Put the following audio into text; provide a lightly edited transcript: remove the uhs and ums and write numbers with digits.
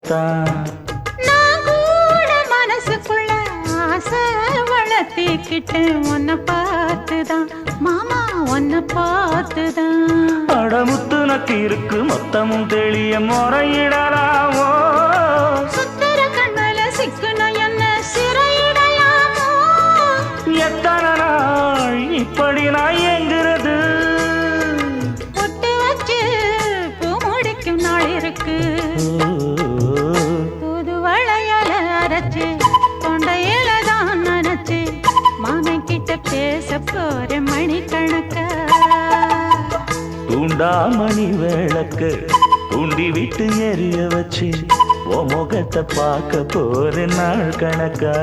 இருக்கத்தான். நான் கூட மனசுக்குள்ள ஆசை வளர்த்திக்கிட்டு உன்னை பார்த்துதான் மாமா உன்னை பார்த்துதான். அடமுத்து நக்கு இருக்கு மொத்தமும் தெளிய முறையிடலாமோ. சுத்தர கண்மல சிக்கன என்ன சிறையிடையாமோ. எத்தனை நாள் இப்படி நான் எங்கிறது. பொட்டு வச்சு பூ முடிக்கும் நாள் இருக்கு. புது வளையல அரைச்சு தொண்டையில தான் நினைச்சு மாமன் கிட்ட பேச போற மணிக்கணக்கா. தூண்டாமணி விளக்கு தூண்டி விட்டு எரிய வச்சு உன் முகத்தை பார்க்க போற நாள் கணக்கா.